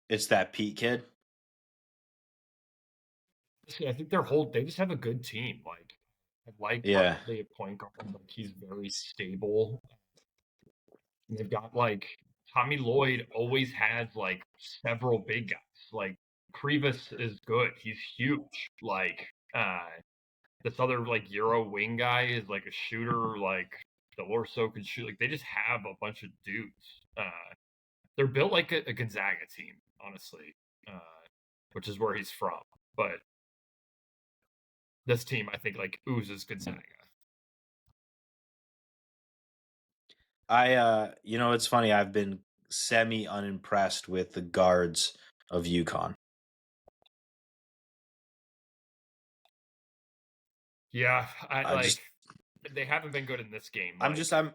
It's that Pete kid. I think they just have a good team. Like I like Yeah. Bradley at point guard. Like he's very stable. And they've got like Tommy Lloyd always has like several big guys. Like Krivas is good. He's huge. Like this other like Euro wing guy is like a shooter. Like Delorso can shoot. Like they just have a bunch of dudes. They're built like a Gonzaga team, honestly, uh, which is where he's from. But this team, I think, like oozes Gonzaga. It's funny. I've been semi unimpressed with the guards of Uconn. Yeah, I I like just, they haven't been good in this game. I'm just, Like, I'm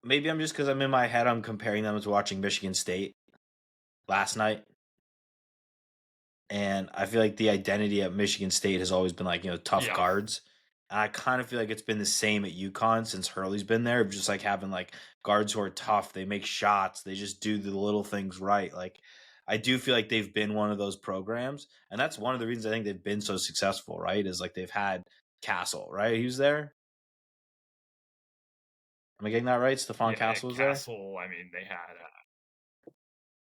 maybe I'm just because I'm in my head. I'm comparing them to watching Michigan State last night, and I feel like the identity at Michigan State has always been like tough yeah, guards. And I kind of feel like it's been the same at UConn since Hurley's been there, of just like having like guards who are tough. They make shots. They just do the little things right. Like I do feel like they've been one of those programs, and that's one of the reasons I think they've been so successful. Right? Is like they've had Castle. Right? He was there. Am I getting that right? Stephon yeah. Castle was there. Castle. I mean, they had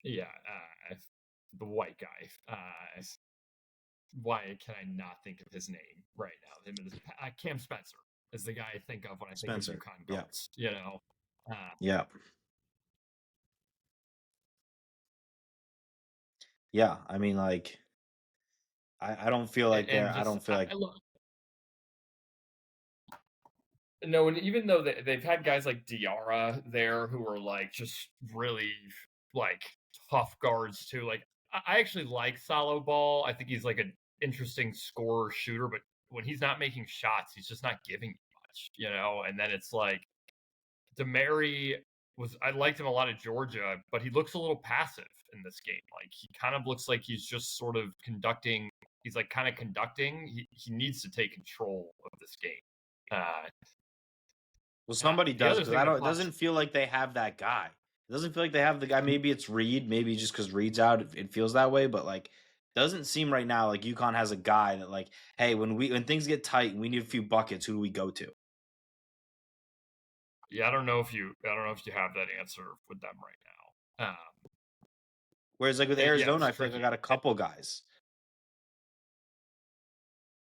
yeah, the white guy. Why can I not think of his name right now? Him and his, Cam Spencer is the guy I think of when I think of Spencer. UConn Yeah. guards. You know, uh, Yeah. Yeah. I mean, like, I don't feel like they're. and I just don't feel like look. No, and even though they've had guys like Diarra there who are like just really like tough guards too. Like I actually like Salo Ball. I think he's like an interesting scorer shooter, but when he's not making shots, he's just not giving you much, you know. And then it's like Demary was I liked him a lot at Georgia, but he looks a little passive in this game. Like he kind of looks like he's just sort of conducting. He's like kind of conducting. He needs to take control of this game. Uh, well, somebody the does other because thing I that don't. It pops, doesn't feel like they have that guy. It doesn't feel like they have the guy. Maybe it's Reed. Maybe just because Reed's out, it feels that way. But like, doesn't seem right now like UConn has a guy that like, hey, when things get tight and we need a few buckets, who do we go to? yeah, I don't know if you have that answer with them right now. Whereas like with Yeah, Arizona, it's I feel like I tricky. got a couple guys.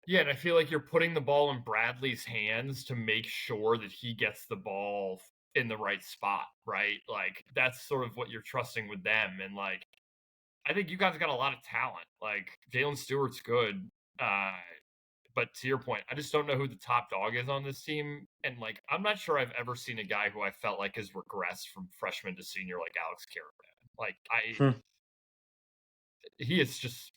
Yeah, and I feel like you're putting the ball in Bradley's hands to make sure that he gets the ball in the right spot, right? Like that's sort of what you're trusting with them, and like I think you guys got a lot of talent. Like Jalen Stewart's good. Uh, but to your point, I just don't know who the top dog is on this team. And like, I'm not sure I've ever seen a guy who I felt like has regressed from freshman to senior like Alex Caravan. Like Hmm. he is just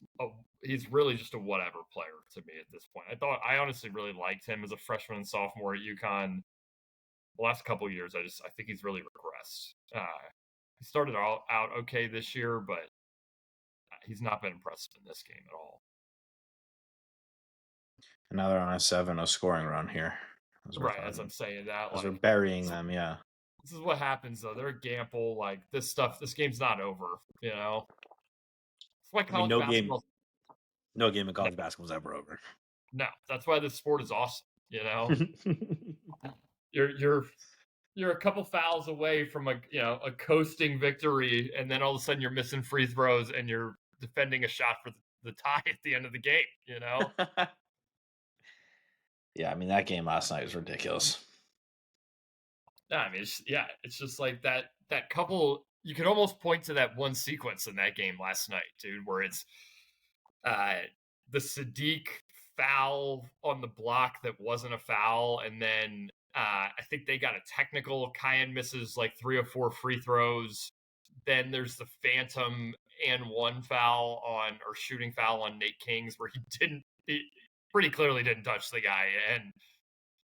he's really just a whatever player to me at this point. I honestly really liked him as a freshman and sophomore at UConn. The last couple of years, I think he's really regressed. He started out okay this year, but he's not been impressive in this game at all. Another on a 7-0 scoring run here. As we're Right, as I'm talking, saying that, as we're like burying them. Yeah. this is what happens though. They're a gamble. Like this game's not over. You know, that's why I mean, college basketball. no game in No, college basketball is ever over. no, that's why this sport is awesome. You know, you're you're a couple fouls away from a coasting victory, and then all of a sudden you're missing free throws and you're defending a shot for the tie at the end of the game. You know, Yeah, I mean that game last night was ridiculous. I mean, it's just like that couple. You could almost point to that one sequence in that game last night, dude, where it's uh, the Sadiq foul on the block that wasn't a foul, and then I think they got a technical. Kyan misses like 3 or 4 free throws. Then there's the phantom and one foul on or shooting foul on Nate Kings where he pretty clearly didn't touch the guy, and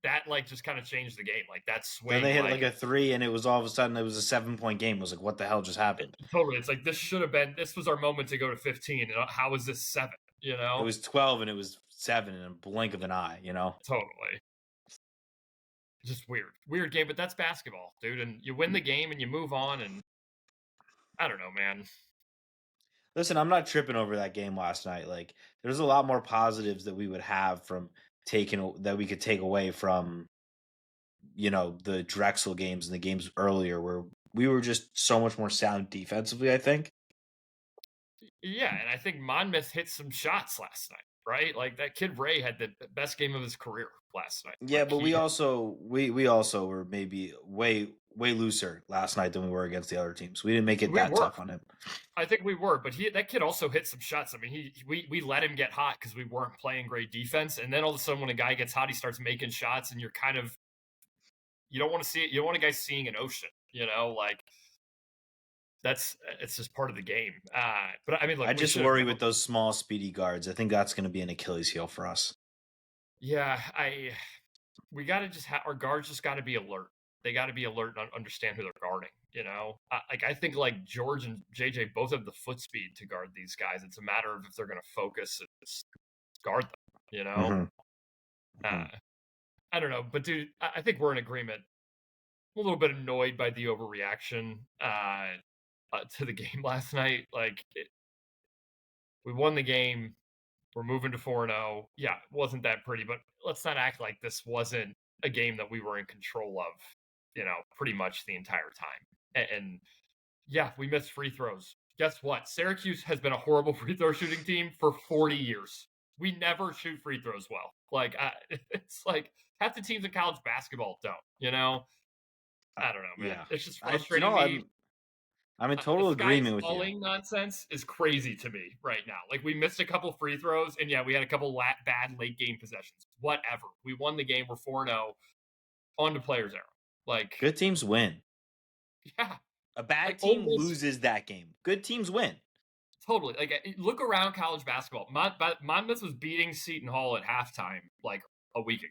that like just kind of changed the game. Like that Then swing, they hit like like a three, and it was all of a sudden it was a 7 point game. It was like, what the hell just happened? totally. It's like this was our moment to go to 15, and how is this 7? You It know, was 12 and it was 7 in a blink of an eye. totally. Just weird game, but that's basketball, dude. And you win the game and you move on, and I don't know, man. Listen, I'm not tripping over that game last night. Like, there's a lot more positives that we would have from taking that we could take away from the Drexel games and the games earlier where we were just so much more sound defensively. I think. Yeah, and I think Monmouth hit some shots last night, right? Like that kid Ray had the best game of his career last night. Yeah, Like but he, we also were maybe way looser last night than we were against the other teams. We didn't make it we that were. tough on him. I think we were, but that kid also hit some shots. I mean, we let him get hot because we weren't playing great defense, and then all of a sudden, when a guy gets hot, he starts making shots, and you're kind of you don't want to see it. You don't want a guy seeing an ocean, like it's just part of the game. But I mean, look, I we just should have worry never. with those small, speedy guards. I think that's going to be an Achilles heel for us. Yeah, we got to just have our guards just got to be alert. They got to be alert and understand who they're guarding. I think like George and JJ both have the foot speed to guard these guys. It's a matter of if they're going to focus and just guard them. You know, Hmm. uh, Hmm. I don't know, but dude, I think we're in agreement. I'm a little bit annoyed by the overreaction to the game last night. Like we won the game. We're moving to 4-0. Yeah, it wasn't that pretty, but let's not act like this wasn't a game that we were in control of, pretty much the entire time. And yeah, we missed free throws. Guess what? Syracuse has been a horrible free throw shooting team for 40 years. We never shoot free throws well. Like, it's like half the teams in college basketball don't. I don't know, man. Yeah, It's just I frustrating me. I'm in The total sky is agreement with you. falling nonsense is crazy to me right now. Like we missed a couple free throws, and yeah, we had a couple bad late game possessions. Whatever. We won the game. We're 4-0 on to players era. Like, Good teams win. yeah, A bad like team Ole Miss, loses that game. Good teams win. totally. Like look around college basketball. Monmouth was beating Seton Hall at halftime like a week ago.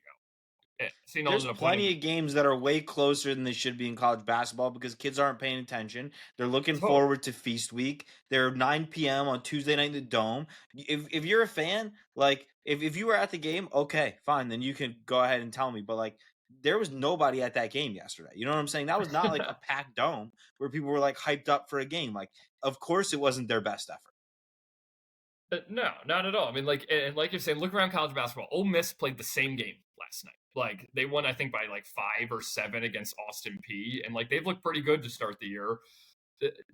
Seton Hall There's ended up winning. plenty of games that are way closer than they should be in college basketball because kids aren't paying attention. They're looking Totally. forward to Feast Week. They're 9 p.m. on Tuesday night in the Dome. If you're a fan, like if you were at the game, okay, fine, then you can go ahead and tell me. But like there was nobody at that game yesterday. You know what I'm saying? That was not like a packed dome where people were like hyped up for a game. Like, of course it wasn't their best effort. No, not at all. I mean, and like you're saying, look around college basketball. Ole Miss played the same game last night. Like they won, I think, by like 5 or 7 against Austin P. And like they've looked pretty good to start the year.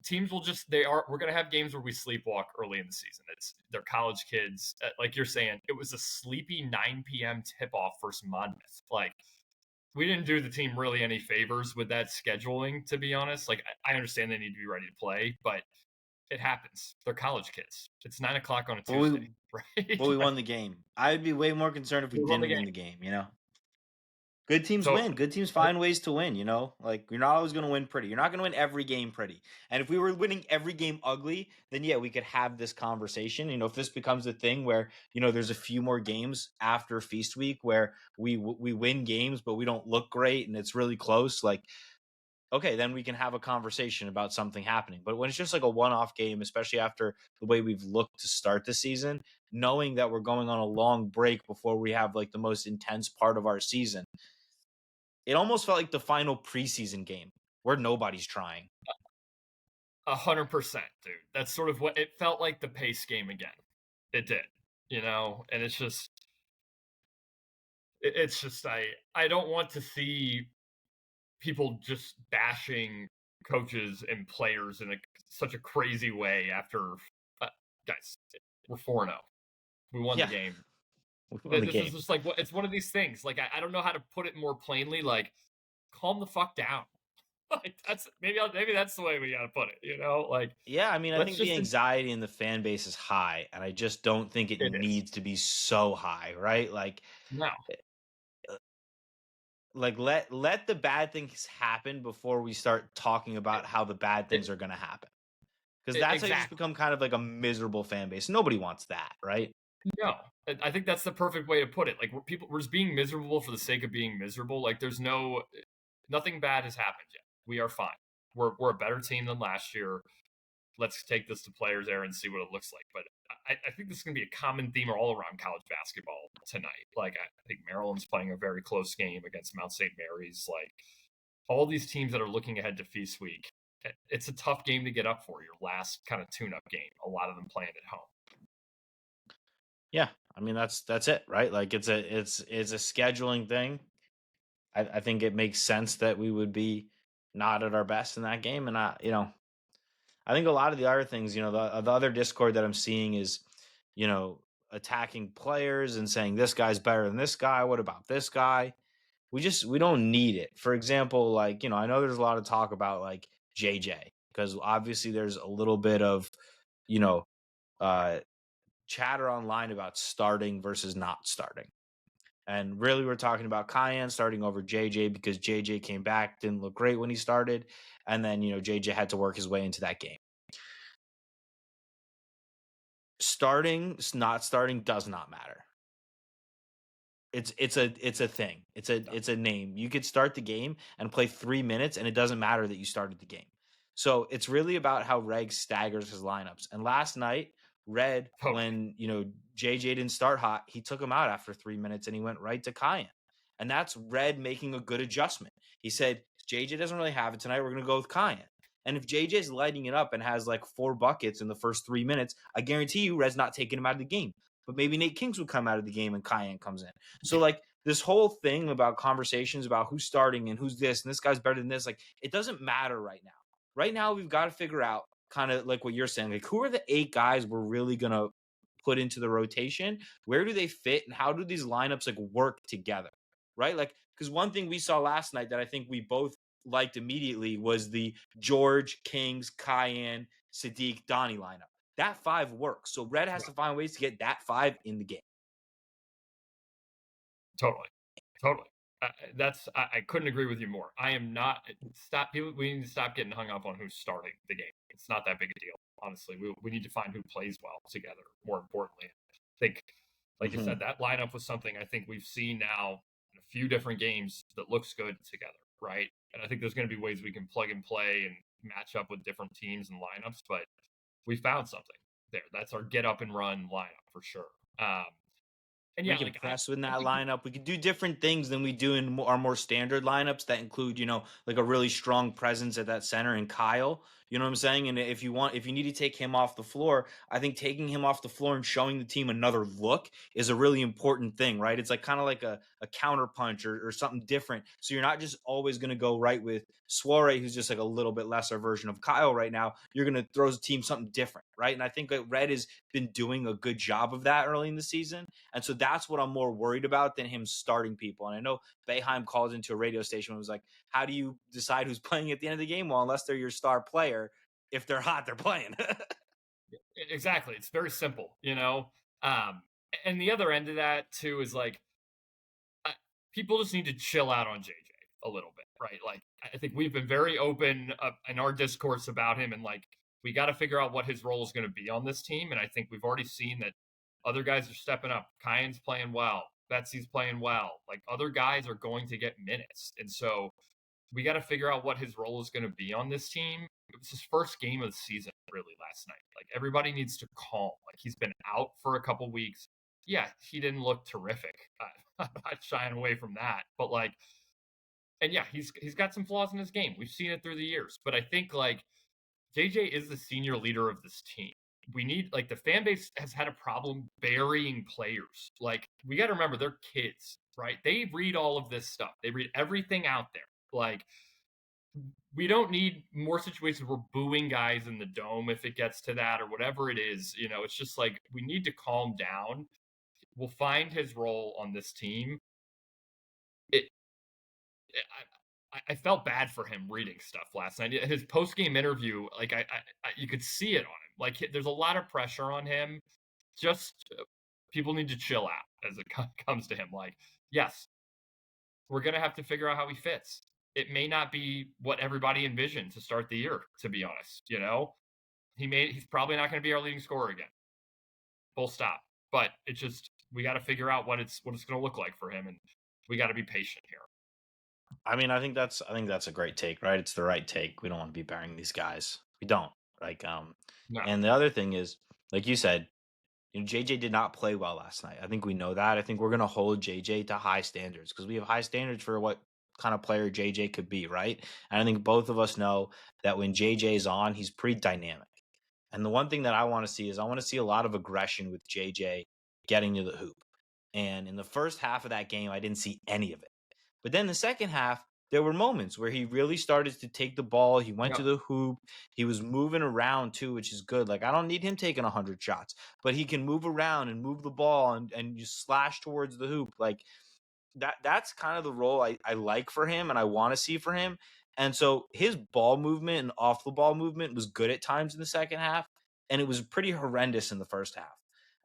Teams will just we're gonna have games where we sleepwalk early in the season. They're college kids. Like you're saying, it was a sleepy 9 p.m. tip off versus Monmouth. Like we didn't do the team really any favors with that scheduling, to be honest. Like I understand they need to be ready to play, but it happens. They're college kids. It's 9 o'clock on a But Tuesday, we right? but we won Like the game. I'd be way more concerned if we we won the didn't game. win the game. Good teams win. Totally. Good teams find ways to win. Like you're not always going to win pretty. You're not going to win every game pretty. And if we were winning every game ugly, then yeah, we could have this conversation. If this becomes a thing where, there's a few more games after Feast Week where we win games but we don't look great and it's really close, like okay, then we can have a conversation about something happening. But when it's just like a one-off game, especially after the way we've looked to start the season, knowing that we're going on a long break before we have like the most intense part of our season, it almost felt like the final preseason game where nobody's trying. 100%, dude. That's sort of what it felt like, the pace game again. It did, and it's just I don't want to see people just bashing coaches and players in such a crazy way after guys, we're 4-0. We won the Yeah, game. we won the This is game. just like it's one of these things. Like I don't know how to put it more plainly. Like calm the fuck down. Like that's maybe that's the way we got to put it. Like Yeah, I mean, I let's think the just anxiety in the fan base is high, and I just don't think it it is needs to be so high, right? no. Let the bad things happen before we start talking about how the bad It, things are going to happen. Because that's how you just exactly. become kind of like a miserable fan base. Nobody wants that, right? No, I think that's the perfect way to put it. Like we're just being miserable for the sake of being miserable. Like there's nothing bad has happened yet. We are fine. We're a better team than last year. Let's take this to players there and see what it looks like. But I think this is going to be a common theme all around college basketball tonight. Like I think Maryland's playing a very close game against Mount St. Mary's. Like all these teams that are looking ahead to Feast Week, it's a tough game to get up for, your last kind of tune-up game. A lot of them playing at home. Yeah, I mean that's it, right? Like it's a scheduling thing. I think it makes sense that we would be not at our best in that game, and I think a lot of the other things, the other Discord that I'm seeing is, you know, attacking players and saying this guy's better than this guy. What about this guy? We don't need it. For example, like, I know there's a lot of talk about like JJ because obviously there's a little bit of, you know, uh chatter online about starting versus not starting. And really we're talking about Cayenne starting over JJ because JJ came back, didn't look great when he started, and then, JJ had to work his way into that game. Starting, not starting does not matter. It's a thing. No, It's a name. You could start the game and play 3 minutes, and it doesn't matter that you started the game. So it's really about how Reg staggers his lineups. And last night, Red, totally. when JJ didn't start hot, he took him out after 3 minutes and he went right to Cayenne. And that's Red making a good adjustment. He said, JJ doesn't really have it tonight. We're gonna go with Cayenne. And if JJ's lighting it up and has like 4 buckets in the first 3 minutes, I guarantee you Red's not taking him out of the game. But maybe Nate Kings would come out of the game and Cayenne comes in. So like this whole thing about conversations about who's starting and who's this and this guy's better than this, like it doesn't matter right now. Right now, we've got to figure out kind of like what you're saying, like who are the 8 guys we're really gonna put into the rotation? Where do they fit, and how do these lineups like work together? Right? Like, because one thing we saw last night that I think we both liked immediately was the George, Kings, Cayenne, Sadiq, Donnie lineup. That five works. So Red has Yeah, to find ways to get that five in the game. totally, totally. I couldn't agree with you more. I am not stop. People, we need to stop getting hung up on who's starting the game. It's not that big a deal, honestly. We need to find who plays well together. More importantly, I think, like you said, Mm-hmm. that lineup was something I think we've seen now in a few different games that looks good together, right? And I think there's going to be ways we can plug and play and match up with different teams and lineups, but we found something there. That's our get up and run lineup for sure. Um, and We yeah, can like press in I that think lineup. We can do different things than we do in our more standard lineups that include, like a really strong presence at that center and Kyle. You know what I'm saying? And if you need to take him off the floor, I think taking him off the floor and showing the team another look is a really important thing, right? It's like kind of like a counter punch or something different. So you're not just always going to go right with Soiree, who's just like a little bit lesser version of Kyle right now. You're going to throw the team something different, right? And I think that Red has been doing a good job of that early in the season. And so that's what I'm more worried about than him starting people. And I know Boeheim called into a radio station and was like, how do you decide who's playing at the end of the game? Well, unless they're your star player, if they're hot, they're playing. exactly. It's very simple, you know. Um, and the other end of that too is like uh, people just need to chill out on JJ a little bit, right? Like I think we've been very open in our discourse about him, and like we got to figure out what his role is going to be on this team. And I think we've already seen that other guys are stepping up. Cayenne's playing well. Betsy's playing well. Like other guys are going to get minutes, and so we got to figure out what his role is going to be on this team. It was his first game of the season, really, last night. Like everybody needs to calm. Like he's been out for a couple weeks. Yeah, he didn't look terrific. I'm not shying away from that, but like, and yeah, he's got some flaws in his game. We've seen it through the years, but I think like JJ is the senior leader of this team. We need like the fan base has had a problem burying players. Like we got to remember they're kids, right? They read all of this stuff. They read everything out there. Like we don't need more situations where booing guys in the dome if it gets to that or whatever it is. You know, it's just like we need to calm down. We'll find his role on this team. It, I felt bad for him reading stuff last night. His post game interview, like you could see it on him. Like there's a lot of pressure on him. Just people need to chill out as it comes to him. Like, yes, we're gonna have to figure out how he fits. It may not be what everybody envisioned to start the year, to be honest. You know, he's probably not going to be our leading scorer again. Full stop. But it just we got to figure out what it's going to look like for him, and we got to be patient here. I mean, I think that's a great take, right? It's the right take. We don't want to be burying these guys. We don't. Like, No, and the other thing is, like you said, JJ did not play well last night. I think we know that. I think we're gonna hold JJ to high standards because we have high standards for what kind of player JJ could be, right? And I think both of us know that when JJ is on, he's pretty dynamic. And the one thing that I want to see is I want to see a lot of aggression with JJ getting to the hoop. And in the first half of that game, I didn't see any of it. But then the second half, there were moments where he really started to take the ball. He went to Yep. the hoop. He was moving around too, which is good. Like I don't need him taking 100 shots, but he can move around and move the ball and just slash towards the hoop. Like that's kind of the role I like for him and I want to see for him. And so his ball movement and off the ball movement was good at times in the second half, and it was pretty horrendous in the first half.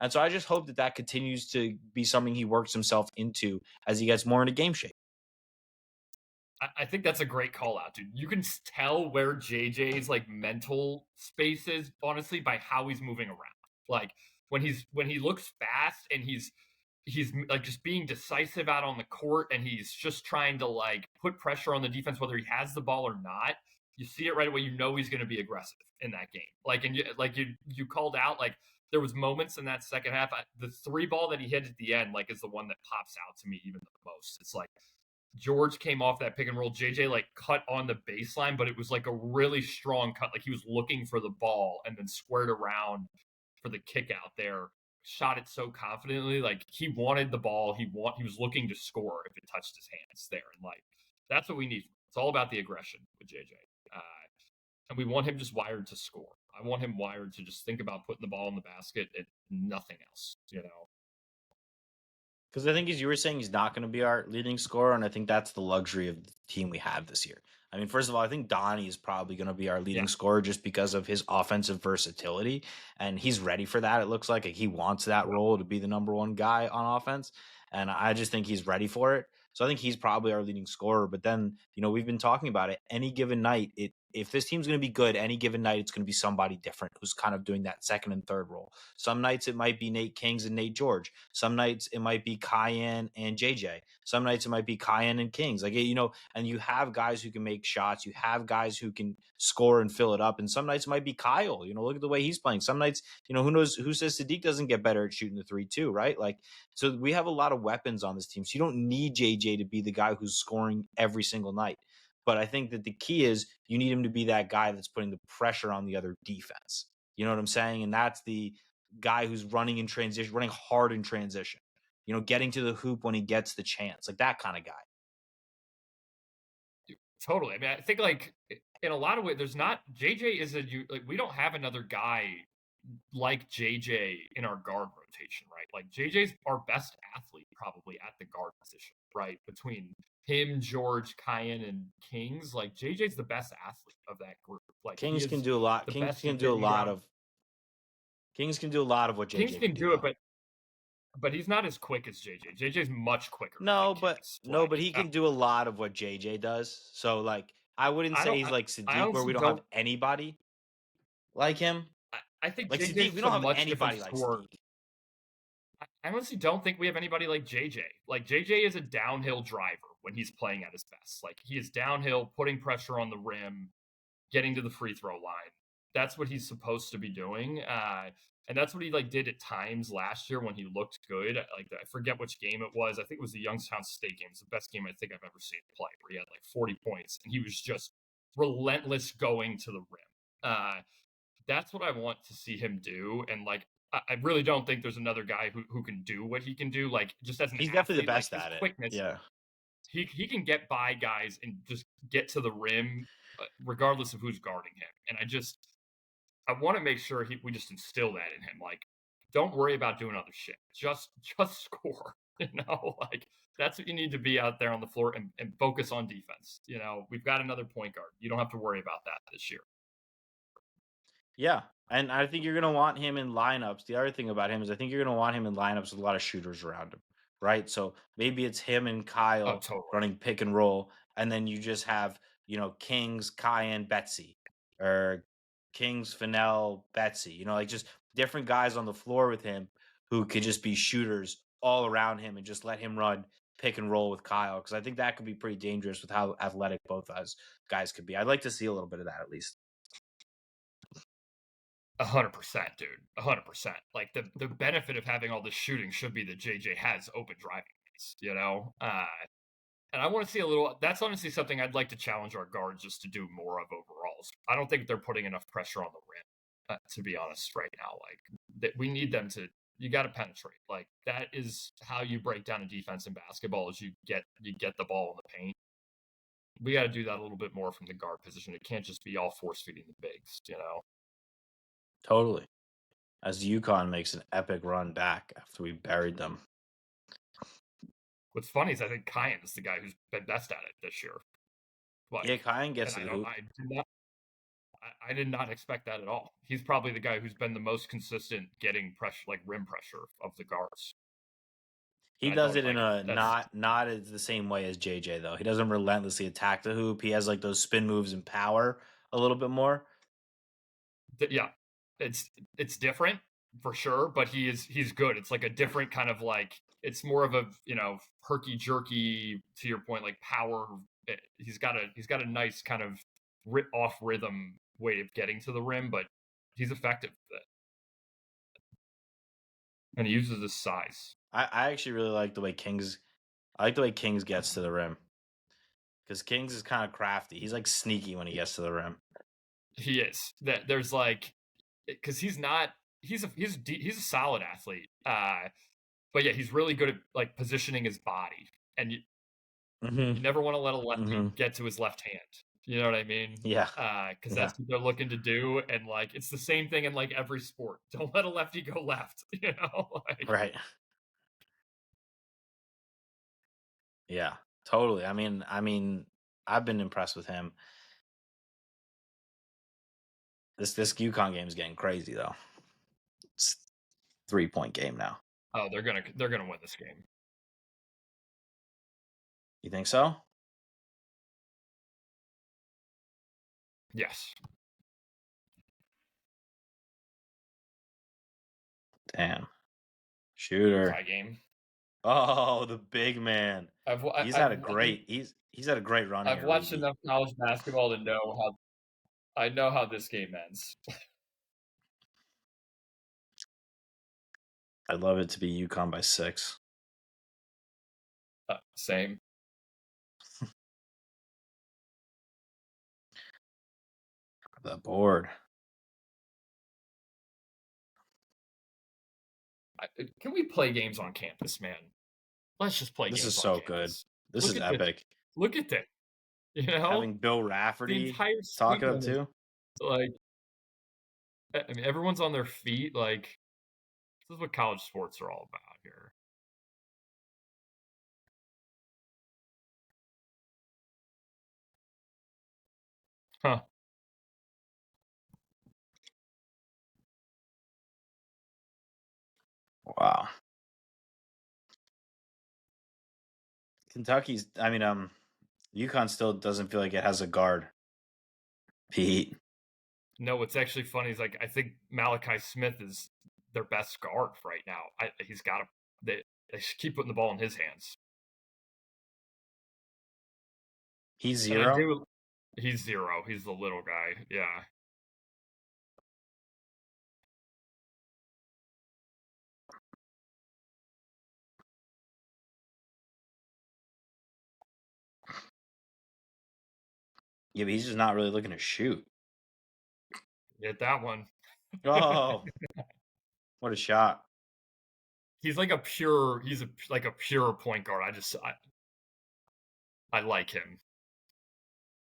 And so I just hope that that continues to be something he works himself into as he gets more into game shape. I think that's a great call out, dude. You can tell where JJ's like mental space is, honestly, by how he's moving around. Like when he looks fast and he's like just being decisive out on the court and he's just trying to like put pressure on the defense whether he has the ball or not. You see it right away. You know he's going to be aggressive in that game. Like and you called out like there was moments in that second half. The three ball that he hit at the end like is the one that pops out to me even the most. It's like George came off that pick and roll. JJ like cut on the baseline, but it was like a really strong cut. Like he was looking for the ball and then squared around for the kick out there. Shot it so confidently, like he wanted the ball. He was looking to score if it touched his hands there, and like that's what we need. It's all about the aggression with JJ, uh, and we want him just wired to score. I want him wired to just think about putting the ball in the basket and nothing else. You know, Because I think, as you were saying, he's not going to be our leading scorer, and I think that's the luxury of the team we have this year. I mean, first of all, I think Donnie is probably going to be our yeah, leading scorer just because of his offensive versatility, and he's ready for that. It looks like he wants that yeah. role to be the number one guy on offense, and I just think he's ready for it. So I think he's probably our leading scorer. But then, we've been talking about it. Any given night, if this team's going to be good, any given night, it's going to be somebody different who's kind of doing that second and third role. Some nights it might be Nate Kings and Nate George. Some nights it might be Cayenne and JJ. Some nights it might be Cayenne and Kings. And you have guys who can make shots. You have guys who can score and fill it up. And some nights it might be Kyle. Look at the way he's playing. Some nights, who knows, who says Sadiq doesn't get better at shooting the three too, right? Like, so we have a lot of weapons on this team. So you don't need JJ to be the guy who's scoring every single night. But I think that the key is you need him to be that guy that's putting the pressure on the other defense. You know what I'm saying? And that's the guy who's running in transition, running hard in transition, getting to the hoop when he gets the chance, like that kind of guy. Totally. I mean, I think like in a lot of ways, there's not JJ is a like we don't have another guy like JJ in our guard rotation, right? Like JJ's our best athlete probably at the guard position, right? Between him, George, Kyan, and Kings, like JJ's the best athlete of that group. Like he Kings can is do a lot. the Kings best can at do a getting lot down. of Kings can do a lot of what Kings JJ can can do, do it, though. but he's not as quick as JJ. JJ's much quicker than No, but Kings. no, but he can do a lot of what JJ does. So like, I wouldn't I say don't. he's like I Sadiq, where we honestly don't have don't. anybody like him. I think Like JJ's Sadiq, we just a don't have much different anybody like scorer. Sadiq. I honestly don't think we have anybody like JJ. Like JJ is a downhill driver when he's playing at his best. Like he is downhill, putting pressure on the rim, getting to the free throw line. That's what he's supposed to be doing. And that's what he like did at times last year when he looked good. Like I forget which game it was. I think it was the Youngstown State game. It's the best game I think I've ever seen him play, where he had like 40 points and he was just relentless going to the rim. That's what I want to see him do. And like, I really don't think there's another guy who can do what he can do. Like, just as an He's definitely the athlete, like best his at it. quickness, Yeah. he can get by guys and just get to the rim, regardless of who's guarding him. And I want to make sure we just instill that in him. Like, don't worry about doing other shit. Just score. Like that's what you need to be out there on the floor and focus on defense. We've got another point guard. You don't have to worry about that this year. Yeah. And I think you're going to want him in lineups. The other thing about him is I think you're going to want him in lineups with a lot of shooters around him, right? So maybe it's him and Oh, Kyle totally. running pick and roll. And then you just have, Kings, Cayenne, Betsy, or Kings, Fennell, Betsy, like just different guys on the floor with him who could just be shooters all around him and just let him run pick and roll with Kyle. Cause I think that could be pretty dangerous with how athletic both those guys could be. I'd like to see a little bit of that at least. 100%, dude. 100%. Like the benefit of having all this shooting should be that JJ has open driving lanes. And I want to see a little. That's honestly something I'd like to challenge our guards just to do more of overalls. I don't think they're putting enough pressure on the rim, to be honest, right now. Like that, we need them to. You got to penetrate. Like that is how you break down a defense in basketball. Is you get the ball in the paint. We got to do that a little bit more from the guard position. It can't just be all force feeding the bigs. Totally. As Uconn makes an epic run back after we buried them. What's funny is I think Kyan is the guy who's been best at it this year. Yeah, Like, Kyan gets and to I the don't. hoop. I did not expect that at all. He's probably the guy who's been the most consistent getting pressure, like rim pressure of the guards. He And I does thought it in like a that's not as the same way as JJ though. He doesn't relentlessly attack the hoop. He has like those spin moves and power a little bit more. yeah, it's different for sure, but he's good. It's like a different kind of like it's more of a herky jerky to your point like power. He's got a nice kind of off rhythm way of getting to the rim, but he's effective with it, and he uses his size. I actually really like the way Kings. I like the way Kings gets to the rim because Kings is kind of crafty. He's like sneaky when he gets to the rim. He is that there's like because he's not he's a solid athlete. But yeah, he's really good at like positioning his body, and you Mm-hmm. never want to let a lefty Mm-hmm. get to his left hand. You know what I mean? Yeah. Because Yeah. that's what they're looking to do, and like it's the same thing in like every sport. Don't let a lefty go left. Like Right. Yeah. Totally. I've been impressed with him. This UConn game is getting crazy though. It's 3-point game now. oh, they're gonna win this game. You think so? Yes, Damn. Shooter. tie game. Oh, the big man. I've I- He's had I've a great he's had a great run I've here, watched Reedy. enough college basketball to know how I know how this game ends. I'd love it to be UConn by 6. Same. The board. Can we play games on campus, man? Let's just play This is games on so good. campus. This Look is at this. epic. Look at that. You know, Having Bill the Rafferty entire talk suite it up on this. too. Like, I mean, everyone's on their feet. Like, this is what college sports are all about here. Huh. Wow. Kentucky's UConn still doesn't feel like it has a guard. Pete. No, what's actually funny is like I think Malachi Smith is their best guard right now. He's got to. They should keep putting the ball in his hands. He's And I 0. do. He's zero. He's the little guy. Yeah. Yeah, but he's just not really looking to shoot. Get that one. Oh, what a shot. He's like a pure. He's like a pure point guard. I like him.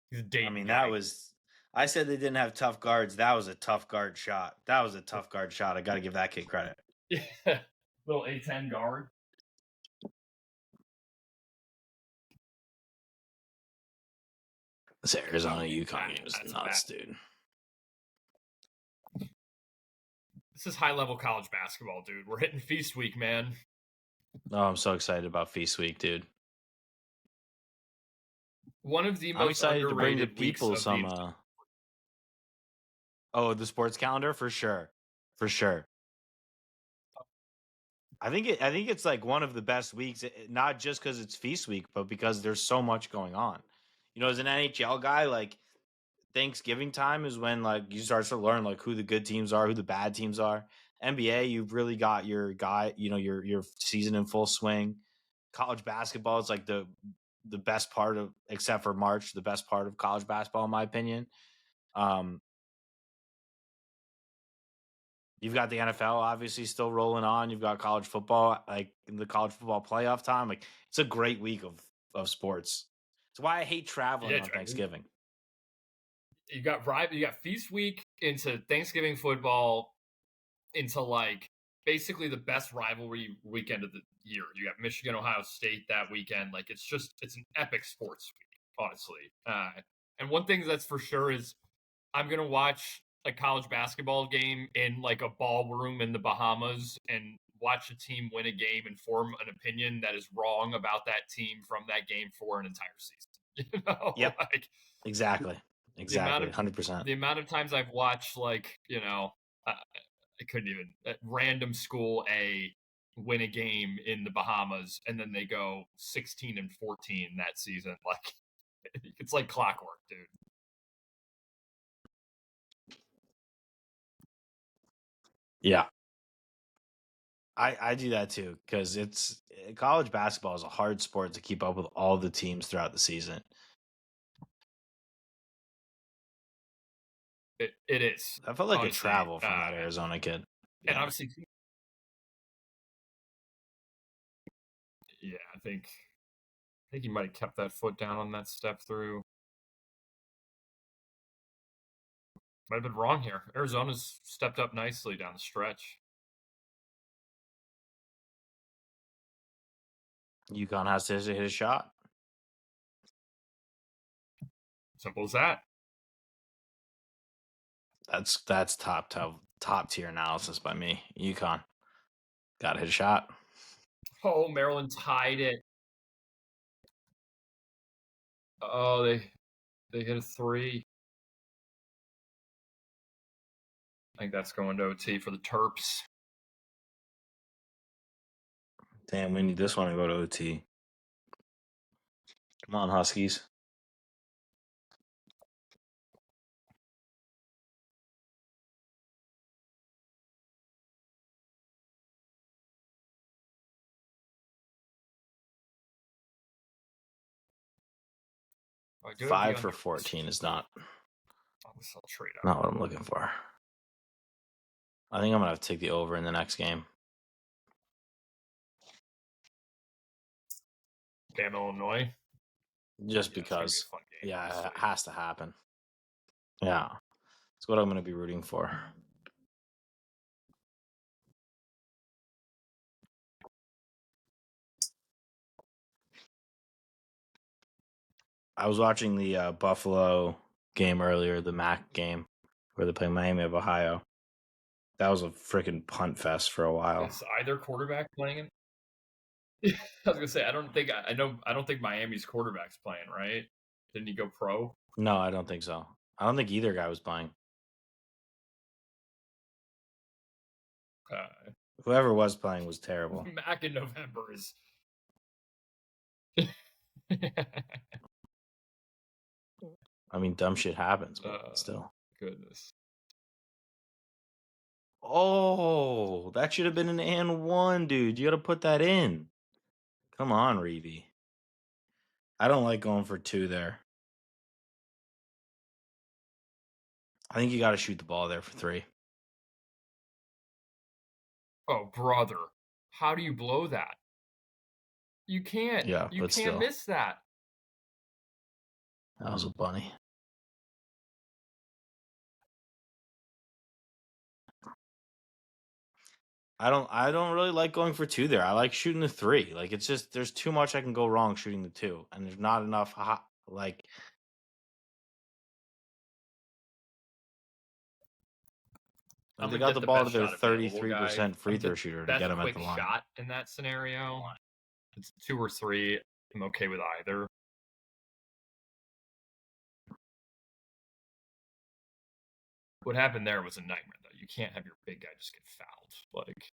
He's a Dayton That guy. was. I said they didn't have tough guards. That was a tough guard shot. That was a tough guard shot. I got to give that kid credit. Yeah. Little A10 guard. This Arizona Oh, UConn game is that's bad. nuts, dude. This is high level college basketball, dude. We're hitting feast week, man. Oh, I'm so excited about Feast Week, dude. One of the I'm most excited to bring the underrated weeks people of the. some. Oh, the sports calendar for sure, for sure. I think it's like one of the best weeks, not just because it's Feast Week, but because there's so much going on. As an NHL guy, like Thanksgiving time is when like you start to learn like who the good teams are, who the bad teams are. NBA, you've really got your guy, your season in full swing. College basketball, it's like the best part of, except for March, the best part of college basketball, in my opinion. Um, you've got the NFL obviously still rolling on. You've got college football, like in the college football playoff time. Like it's a great week of sports. It's why I hate traveling Yeah, on Thanksgiving. you got feast week into Thanksgiving football into like basically the best rivalry weekend of the year. You got Michigan, Ohio State that weekend. Like it's an epic sports week, honestly. And one thing that's for sure is I'm gonna watch a college basketball game in like a ballroom in the Bahamas and watch a team win a game and form an opinion that is wrong about that team from that game for an entire season. You know, Yep, like exactly, the amount exactly, of 100%. times I've watched like I couldn't even random school A win a game in the Bahamas and then they go 16-14 that season. Like it's like clockwork, dude. Yeah, I do that too because it's college basketball is a hard sport to keep up with all the teams throughout the season. It is I felt like a honestly, travel from that Arizona kid. and Yeah, obviously, yeah. I think he might have kept that foot down on that step through. Might have been wrong here. Arizona's stepped up nicely down the stretch. UConn has to hit a shot. Simple as that. That's top tier analysis by me. UConn got to hit a shot. Oh, Maryland tied it. Oh, they hit a three. I think that's going to OT for the Terps. Damn, we need this one to go to OT. Come on, Huskies. I do have the 5 for under. 14 is not I'll trade up. what I'm looking for. I think I'm gonna have to take the over in the next game. Damn Illinois. Just Yeah, it's gonna be a because. fun game. Yeah, it Honestly. has to happen. Yeah. It's what I'm gonna be rooting for. I was watching the Buffalo game earlier, the MAC game, where they play Miami of Ohio. That was a freaking punt fest for a while. Is either quarterback playing? I was gonna say I don't think Miami's quarterback's playing, right? Didn't he go pro? No, I don't think so. I don't think either guy was playing. Uh, Whoever was playing was terrible. Mac in November is. I mean, dumb shit happens, but still. Goodness. Oh, that should have been an and one, dude. You got to put that in. Come on, Reevy. I don't like going for two there. I think you got to shoot the ball there for three. Oh, brother. How do you blow that? You can't. Yeah, You but can't still, miss that. that was a bunny. I don't really like going for two there. I like shooting the three. Like it's just there's too much I can go wrong shooting the two, and there's not enough like I'm they gonna got get the the ball to best their shot available, guy. 33% free I'm throw the shooter to get best them at quick the line. shot in that scenario. It's 2 or 3. I'm okay with either. What happened there was a nightmare, though. You can't have your big guy just get fouled. Like